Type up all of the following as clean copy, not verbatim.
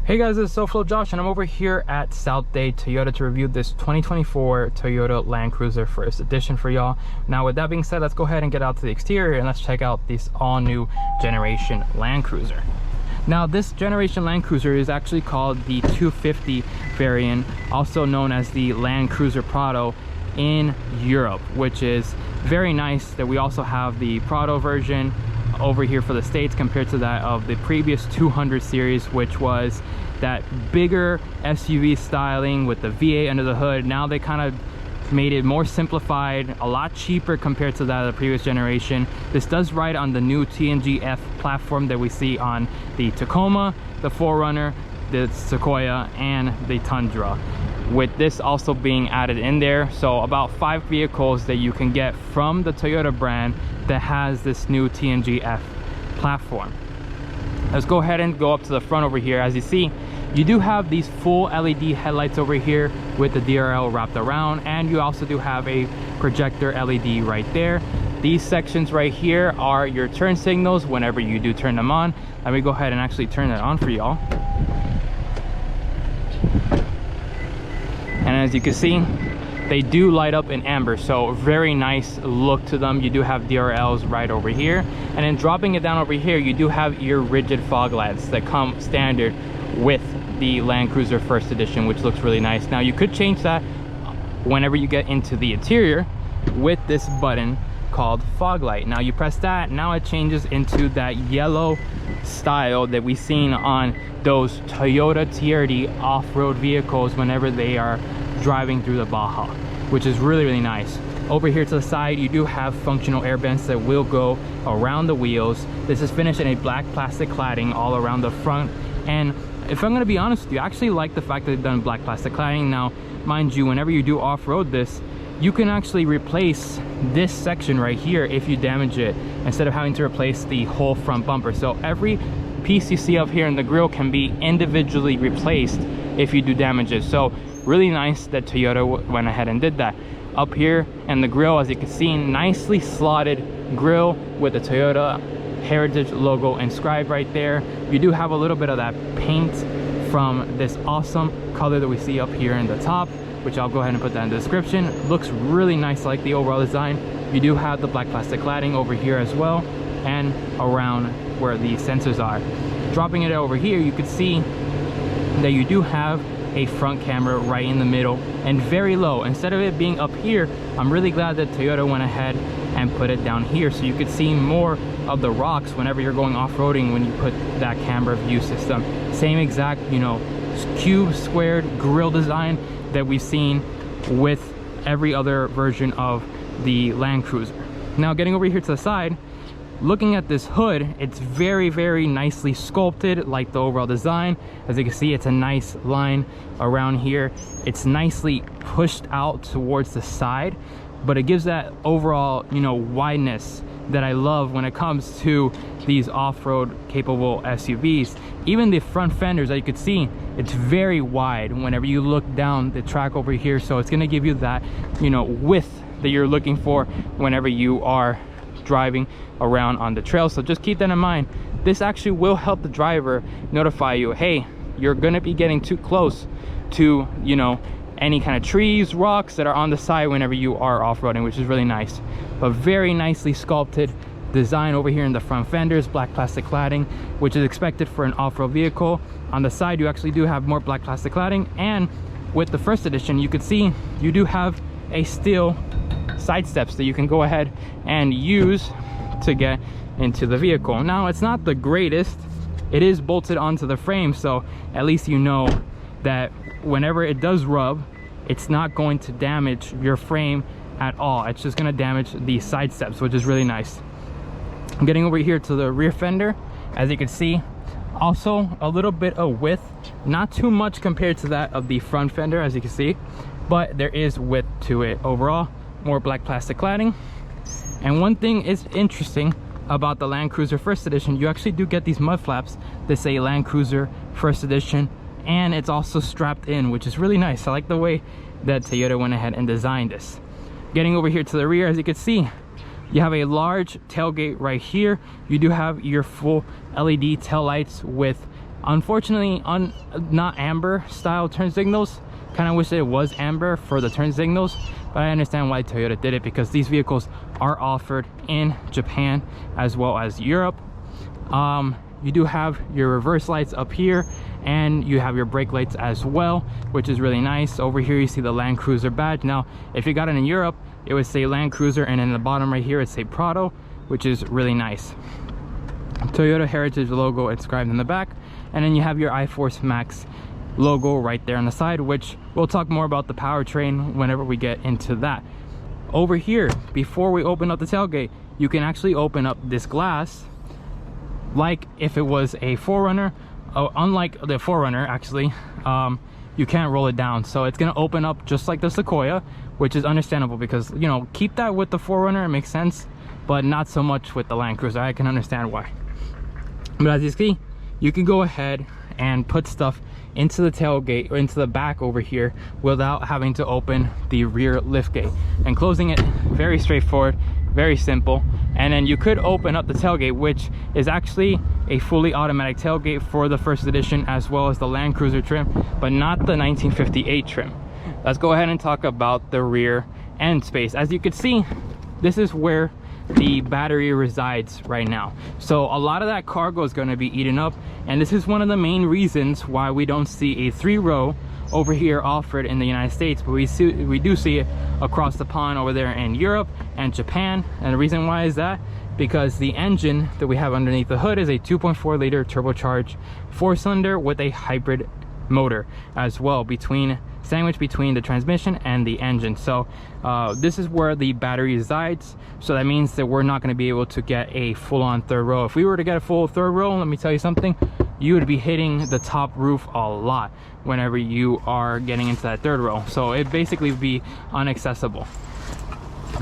Hey guys, it's SoFlo Josh and I'm over here at South Dade Toyota to review this 2024 Toyota Land Cruiser First Edition for y'all. Now with that being said, let's go ahead and get out to the exterior and let's check out this all new generation Land Cruiser. Now this generation Land Cruiser is actually called the 250 variant, also known as the Land Cruiser Prado in Europe, which is very nice that we also have the Prado version over here for the States compared to that of the previous 200 series, which was that bigger SUV styling with the V8 under the hood. Now they kind of made it more simplified, a lot cheaper compared to that of the previous generation. This does ride on the new TNGF platform that we see on the Tacoma, the 4Runner, the Sequoia, and the Tundra, with this also being added in there. So about 5 vehicles that you can get from the Toyota brand that has this new TNGF platform. Let's go ahead and go up to the front over here. As you see, you do have these full LED headlights over here with the DRL wrapped around, and you also do have a projector LED right there. These sections right here are your turn signals whenever you do turn them on. Let me go ahead and actually turn that on for y'all. And as you can see, they do light up in amber, so very nice look to them. You do have DRLs right over here, and then dropping it down over here, you do have your rigid fog lights that come standard with the Land Cruiser First Edition, which looks really nice. Now you could change that whenever you get into the interior with this button called fog light. Now you press that, now it changes into that yellow style that we've seen on those Toyota TRD off-road vehicles whenever they are driving through the Baja, which is really nice. Over here to the side, you do have functional air vents that will go around the wheels. This is finished in a black plastic cladding all around the front, and if I'm gonna be honest with you, I actually like the fact that they've done black plastic cladding. Now mind you, whenever you do off-road this, you can actually replace this section right here if you damage it, instead of having to replace the whole front bumper. So every piece you see up here in the grille can be individually replaced if you do damage it. So really nice that Toyota went ahead and did that. Up here in the grille, as you can see, nicely slotted grille with the Toyota Heritage logo inscribed right there. You do have a little bit of that paint from this awesome color that we see up here in the top, which I'll go ahead and put that in the description. Looks really nice, like the overall design. You do have the black plastic cladding over here as well, and around where the sensors are. Dropping it over here, you can see that you do have a front camera right in the middle and very low. Instead of it being up here, I'm really glad that Toyota went ahead and put it down here so you could see more of the rocks whenever you're going off-roading when you put that camera view system. Same exact, you know, cube squared grille design that we've seen with every other version of the Land Cruiser. Now getting over here to the side, looking at this hood, it's very nicely sculpted, like the overall design. As you can see, it's a nice line around here. It's nicely pushed out towards the side, but it gives that overall, you know, wideness that I love when it comes to these off-road capable SUVs. Even the front fenders, as you can see, it's very wide whenever you look down the track over here. So it's gonna give you that, you know, width that you're looking for whenever you are driving around on the trail. So just keep that in mind. This actually will help the driver notify you, hey, you're gonna be getting too close to, you know, any kind of trees, rocks that are on the side whenever you are off-roading, which is really nice. But very nicely sculpted design over here in the front fenders, black plastic cladding, which is expected for an off-road vehicle. On the side, you actually do have more black plastic cladding, and with the First Edition, you could see you do have a steel side steps that you can go ahead and use to get into the vehicle. Now it's not the greatest, it is bolted onto the frame, so at least you know that whenever it does rub, it's not going to damage your frame at all. It's just going to damage the side steps, which is really nice. I'm getting over here to the rear fender. As you can see, also a little bit of width, not too much compared to that of the front fender, as you can see, but there is width to it. Overall, more black plastic cladding. And one thing is interesting about the Land Cruiser First Edition, you actually do get these mud flaps that say Land Cruiser First Edition, and it's also strapped in, which is really nice. I like the way that Toyota went ahead and designed this. Getting over here to the rear, as you can see, you have a large tailgate right here. You do have your full LED tail lights with Unfortunately, not amber style turn signals. Kind of wish that it was amber for the turn signals, but I understand why Toyota did it, because these vehicles are offered in Japan as well as Europe. You do have your reverse lights up here, and you have your brake lights as well, which is really nice. Over here you see the Land Cruiser badge. Now if you got it in Europe, it would say Land Cruiser, and in the bottom right here it say Prado, which is really nice. Toyota Heritage logo inscribed in the back, and then you have your iForce Max logo right there on the side, which we'll talk more about the powertrain whenever we get into that. Over here, before we open up the tailgate, you can actually open up this glass like if it was a 4Runner. Unlike the 4Runner, actually, you can't roll it down, so it's going to open up just like the Sequoia, which is understandable, because, you know, keep that with the 4Runner, it makes sense, but not so much with the Land Cruiser. I can understand why. But as you see, you can go ahead and put stuff into the tailgate or into the back over here without having to open the rear liftgate. And closing it, very straightforward, very simple. And then you could open up the tailgate, which is actually a fully automatic tailgate for the first edition as well as the Land Cruiser trim, but not the 1958 trim. Let's go ahead and talk about the rear end space. As you can see, this is where the battery resides right now, so a lot of that cargo is going to be eaten up, and this is one of the main reasons why we don't see a 3-row over here offered in the United States, but we do see it across the pond over there in Europe and Japan. And the reason why is that because the engine that we have underneath the hood is a 2.4 liter turbocharged 4-cylinder with a hybrid motor as well, sandwiched between the transmission and the engine. So this is where the battery resides, so that means that we're not going to be able to get a full-on 3rd row. If we were to get a full 3rd row, let me tell you something, you would be hitting the top roof a lot whenever you are getting into that 3rd row, so it basically would be inaccessible.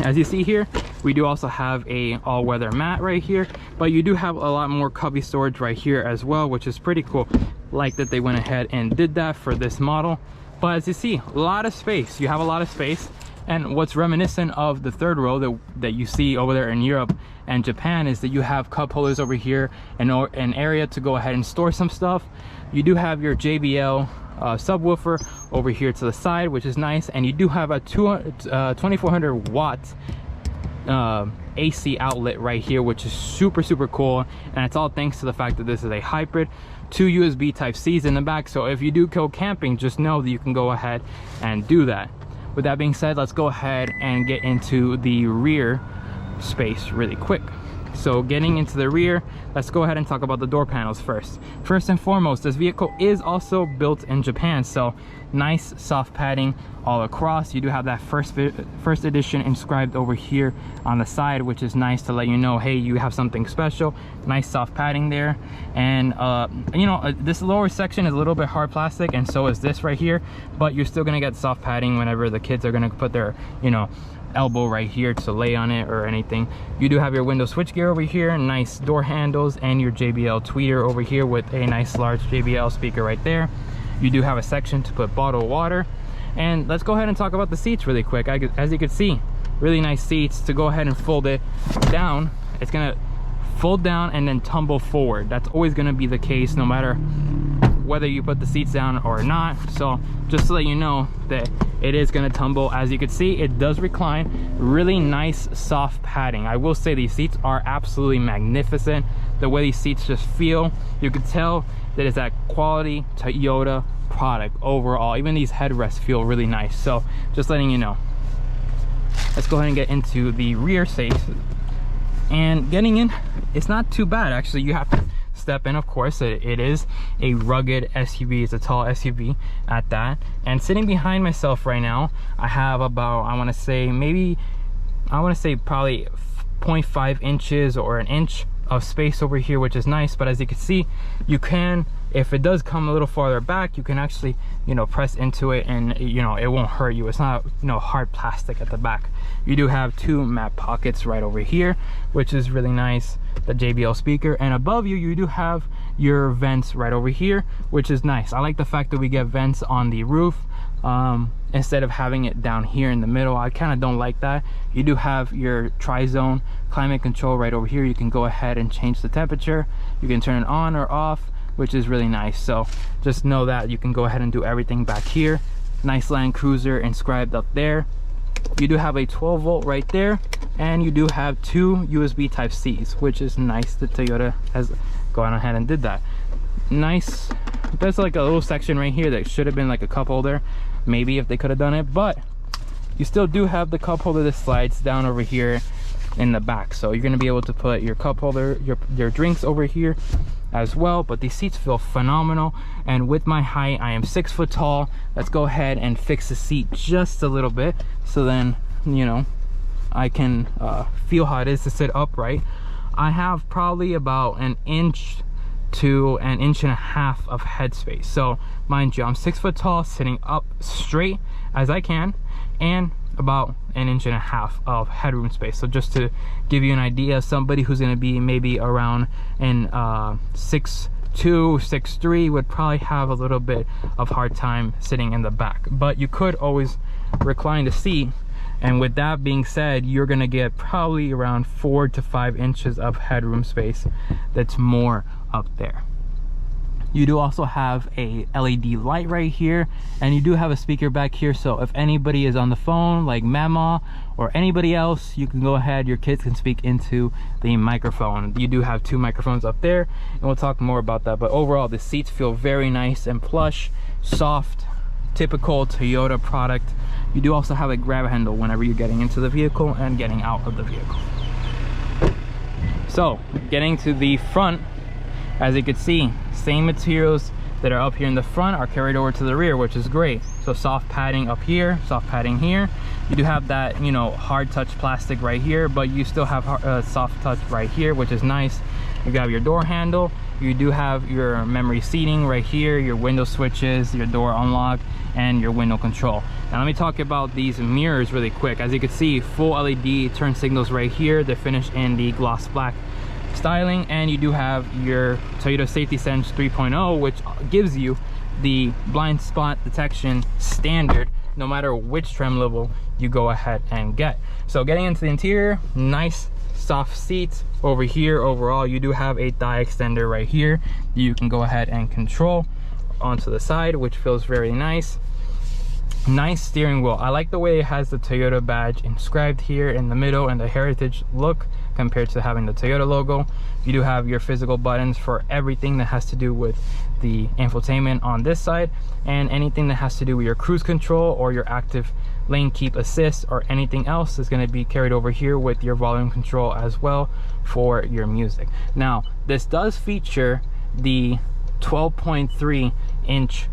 As you see here, we do also have a all-weather mat right here, but you do have a lot more cubby storage right here as well, which is pretty cool. Like that they went ahead and did that for this model. But as you see, a lot of space. You have a lot of space, and what's reminiscent of the 3rd row that you see over there in Europe and Japan is that you have cup holders over here and an area to go ahead and store some stuff. You do have your JBL subwoofer over here to the side, which is nice, and you do have a 2400 watt AC outlet right here, which is super cool, and it's all thanks to the fact that this is a hybrid. 2 USB type C's in the back, so if you do go camping, just know that you can go ahead and do that. With that being said, let's go ahead and get into the rear space really quick. So getting into the rear, let's go ahead and talk about the door panels first. First and foremost, this vehicle is also built in Japan, so nice soft padding all across. You do have that first edition inscribed over here on the side, which is nice to let you know, hey, you have something special. Nice soft padding there. And you know, this lower section is a little bit hard plastic, and so is this right here, but you're still gonna get soft padding whenever the kids are gonna put their, you know, elbow right here to lay on it or anything. You do have your window switchgear over here, nice door handles, and your JBL tweeter over here with a nice large JBL speaker right there. You do have a section to put bottled water. And let's go ahead and talk about the seats really quick. As you can see, really nice seats. To go ahead and fold it down, it's gonna fold down and then tumble forward. That's always gonna be the case no matter whether you put the seats down or not. So just to let you know that it is going to tumble. As you can see, it does recline. Really nice soft padding. I will say these seats are absolutely magnificent. The way these seats just feel, you can tell that it's that quality Toyota product overall. Even these headrests feel really nice, so just letting you know. Let's go ahead and get into the rear space. And getting in, it's not too bad actually. You have to step in, of course. It is a rugged SUV. It's a tall SUV at that. And sitting behind myself right now, I have about, I want to say probably 0.5 inches or an inch of space over here, which is nice. But as you can see, you can, if it does come a little farther back, you can actually, you know, press into it and, you know, it won't hurt you. It's not, you know, hard plastic at the back. You do have 2 map pockets right over here, which is really nice. The JBL speaker, and above you, you do have your vents right over here, which is nice. I like the fact that we get vents on the roof instead of having it down here in the middle. I kind of don't like that. You do have your tri-zone climate control right over here. You can go ahead and change the temperature. You can turn it on or off. which is really nice. So just know that you can go ahead and do everything back here. Nice Land Cruiser inscribed up there. You do have a 12 volt right there, and you do have 2 USB type C's, which is nice that Toyota has gone ahead and did that. Nice. There's like a little section right here that should have been like a cup holder, maybe, if they could have done it, but you still do have the cup holder that slides down over here in the back, so you're going to be able to put your cup holder, your drinks over here as well. But these seats feel phenomenal, and with my height, I am 6 foot tall. Let's go ahead and fix the seat just a little bit, so then, you know, I can feel how it is to sit upright. I have probably about 1 inch to 1.5 inches of headspace. So mind you, I'm 6 foot tall, sitting up straight as I can, and about 1.5 inches of headroom space. So just to give you an idea, somebody who's going to be maybe around in 6'2", 6'3" would probably have a little bit of hard time sitting in the back, but you could always recline the seat, and with that being said, you're going to get probably around 4 to 5 inches of headroom space that's more up there. You do also have a LED light right here, and you do have a speaker back here, so if anybody is on the phone like mama or anybody else, you can go ahead, your kids can speak into the microphone. You do have 2 microphones up there, and we'll talk more about that. But overall, the seats feel very nice and plush, soft, typical Toyota product. You do also have a grab handle whenever you're getting into the vehicle and getting out of the vehicle. So getting to the front, as you can see, same materials that are up here in the front are carried over to the rear, which is great. So soft padding up here, soft padding here. You do have that, you know, hard touch plastic right here, but you still have soft touch right here, which is nice. You have your door handle. You do have your memory seating right here, your window switches, your door unlock, and your window control. Now let me talk about these mirrors really quick. As you can see, full LED turn signals right here. They're finished in the gloss black styling, and you do have your Toyota Safety Sense 3.0, which gives you the blind spot detection standard no matter which trim level you go ahead and get. So getting into the interior, nice soft seats over here. Overall, you do have a thigh extender right here you can go ahead and control onto the side, which feels very nice. Nice steering wheel. I like the way it has the Toyota badge inscribed here in the middle and the heritage look compared to having the Toyota logo. You do have your physical buttons for everything that has to do with the infotainment on this side, and anything that has to do with your cruise control or your active lane keep assist or anything else is going to be carried over here with your volume control as well for your music. Now this does feature the 12.3 inch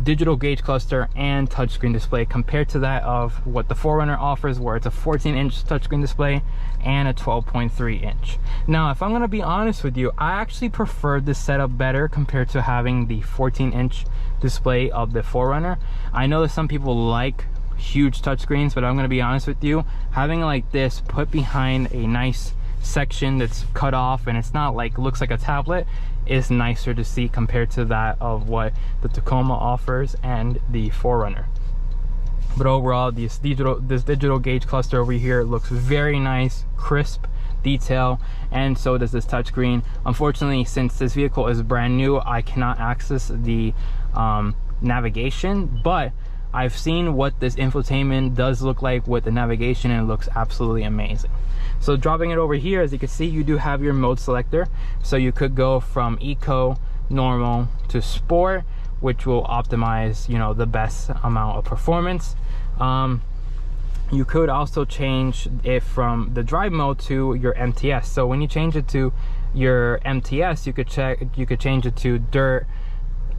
digital gauge cluster and touchscreen display, compared to that of what the 4Runner offers, where it's a 14-inch touchscreen display and a 12.3 inch. Now if I'm going to be honest with you, I actually prefer this setup better compared to having the 14-inch display of the 4Runner. I know that some people like huge touchscreens, but I'm going to be honest with you, having like this put behind a nice section that's cut off and it's not like looks like a tablet is nicer to see compared to that of what the Tacoma offers and the 4Runner. But overall, this digital gauge cluster over here looks very nice, crisp detail, and so does this touchscreen. Unfortunately, since this vehicle is brand new, I cannot access the navigation, but I've seen what this infotainment does look like with the navigation, and it looks absolutely amazing. So dropping it over here, as you can see, you do have your mode selector, so you could go from eco, normal to sport, which will optimize, you know, the best amount of performance. You could also change it from the drive mode to your MTS. So when you change it to your MTS, you could change it to dirt,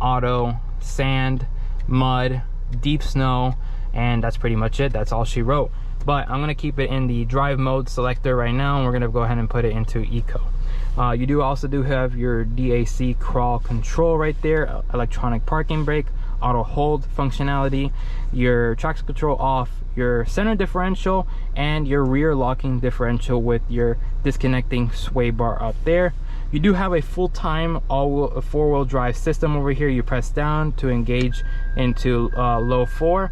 auto, sand, mud, deep snow, and that's pretty much it. That's all she wrote. But I'm gonna keep it in the drive mode selector right now, and we're gonna go ahead and put it into eco. You do also have your DAC crawl control right there, electronic parking brake, auto hold functionality, your traction control off, your center differential, and your rear locking differential with your disconnecting sway bar up there. You do have a full-time four-wheel drive system over here. You press down to engage into low 4,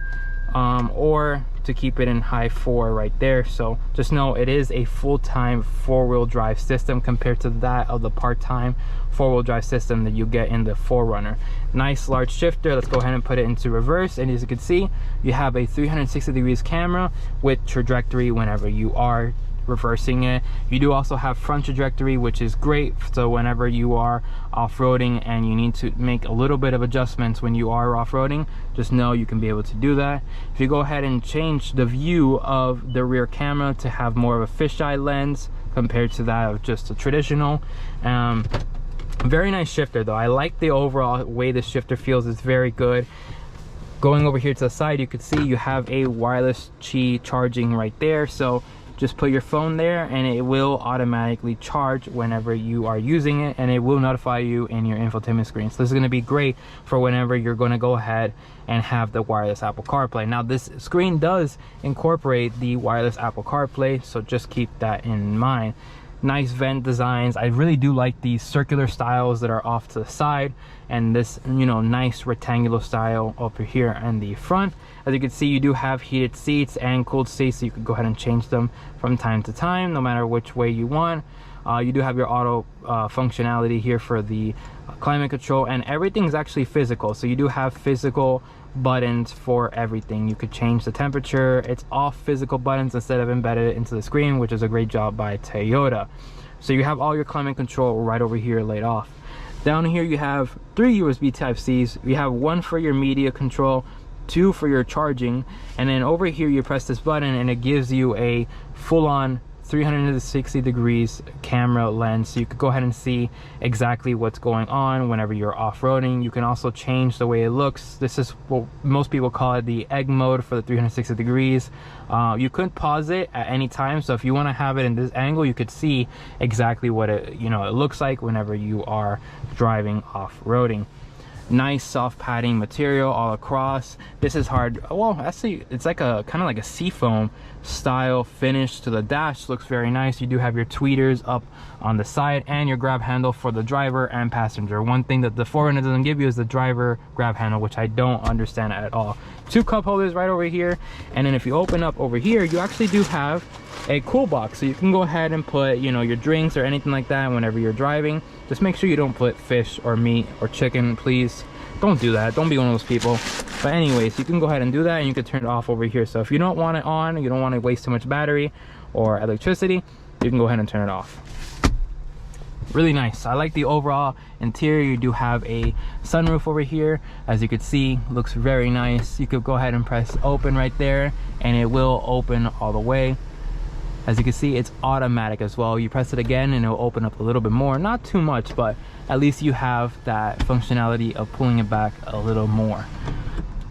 or to keep it in high 4 right there. So just know it is a full-time 4-wheel drive system compared to that of the part-time 4-wheel drive system that you get in the 4Runner. Nice large shifter. Let's go ahead and put it into reverse, and as you can see, you have a 360 degrees camera with trajectory whenever you are reversing it. You do also have front trajectory, which is great, so whenever you are off-roading and you need to make a little bit of adjustments when you are off-roading, just know you can be able to do that. If you go ahead and change the view of the rear camera to have more of a fisheye lens compared to that of just a traditional, very nice shifter though. I like the overall way this shifter feels. It's very good. Going over here to the side, you can see you have a wireless Qi charging right there, so just put your phone there and it will automatically charge whenever you are using it, and it will notify you in your infotainment screen. So this is going to be great for whenever you're going to go ahead and have the wireless Apple CarPlay. Now this screen does incorporate the wireless Apple CarPlay, so just keep that in mind. Nice vent designs. I really do like these circular styles that are off to the side, and this, you know, nice rectangular style over here in the front. As you can see, you do have heated seats and cooled seats, so you can go ahead and change them from time to time, no matter which way you want. You do have your auto functionality here for the climate control, and everything's actually physical, so you do have physical buttons for everything. You could change the temperature. It's all physical buttons instead of embedded into the screen, which is a great job by Toyota. So you have all your climate control right over here laid off. Down here you have 3 USB Type-Cs. You have 1 for your media control, 2 for your charging, and then over here you press this button and it gives you a full-on 360 degrees camera lens, so you could go ahead and see exactly what's going on whenever you're off-roading. You can also change the way it looks. This is what most people call it the egg mode for the 360 degrees. You could pause it at any time, so if you want to have it in this angle, you could see exactly what it, you know, it looks like whenever you are driving off-roading. Nice soft padding material all across. This is hard, well actually it's like a kind of like a seafoam style finish to the dash. Looks very nice. You do have your tweeters up on the side and your grab handle for the driver and passenger. One thing that the 4Runner doesn't give you is the driver grab handle, which I don't understand at all. 2 cup holders right over here, and then if you open up over here, you actually do have a cool box, so you can go ahead and put, you know, your drinks or anything like that whenever you're driving. Just make sure you don't put fish or meat or chicken, please. Don't do that. Don't be one of those people. But anyways, you can go ahead and do that, and you can turn it off over here. So if you don't want it on, you don't want to waste too much battery or electricity, you can go ahead and turn it off. Really nice. I like the overall interior. You do have a sunroof over here, as you can see. Looks very nice. You could go ahead and press open right there and it will open all the way. As you can see, it's automatic as well. You press it again and it will open up a little bit more, not too much, but at least you have that functionality of pulling it back a little more.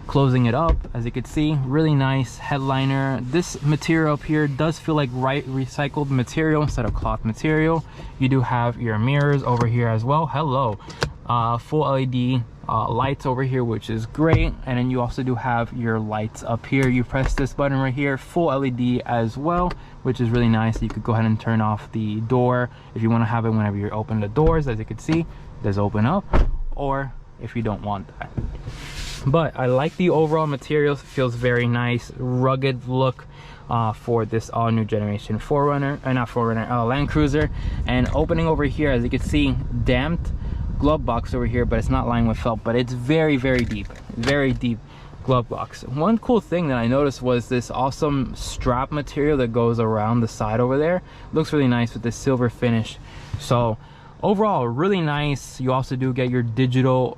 Closing it up, as you can see, really nice headliner. This material up here does feel like recycled material instead of cloth material. You do have your mirrors over here as well. Hello. Full LED lights over here, which is great. And then you also do have your lights up here. You press this button right here, full LED as well, which is really nice. You could go ahead and turn off the door if you want to have it whenever you open the doors. As you can see, it does open up, or if you don't want that. But I like the overall materials. It feels very nice, rugged look for this all new generation 4Runner, not 4Runner, Land Cruiser. And opening over here, as you can see, damped glove box over here, but it's not lined with felt, but it's very deep glove box. One cool thing that I noticed was this awesome strap material that goes around the side over there. Looks really nice with this silver finish. So overall, really nice. You also do get your digital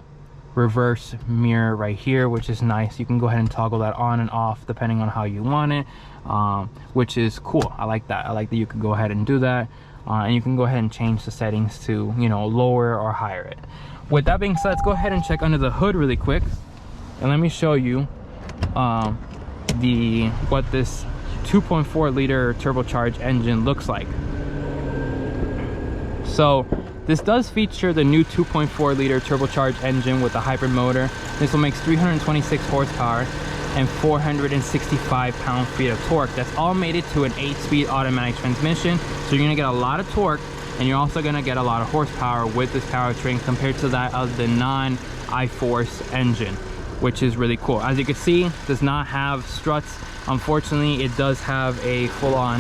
reverse mirror right here, which is nice. You can go ahead and toggle that on and off depending on how you want it, which is cool. I like that. I like that you can go ahead and do that. And you can go ahead and change the settings to, you know, lower or higher it. With that being said, let's go ahead and check under the hood really quick, and let me show you what this 2.4 liter turbocharged engine looks like. So this does feature the new 2.4 liter turbocharged engine with a hybrid motor. This will make 326 horsepower and 465 pound-feet of torque. That's all mated to an 8-speed automatic transmission, so you're gonna get a lot of torque, and you're also gonna get a lot of horsepower with this powertrain compared to that of the non-iForce engine, which is really cool. As you can see, it does not have struts Unfortunately, it does have a full-on,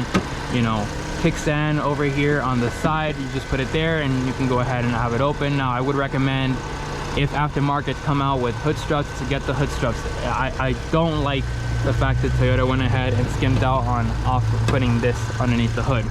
you know, kickstand over here on the side. You just put it there and you can go ahead and have it open. Now I would recommend, if aftermarkets come out with hood struts, to get the hood struts. I don't like the fact that Toyota went ahead and skimped out on putting this underneath the hood.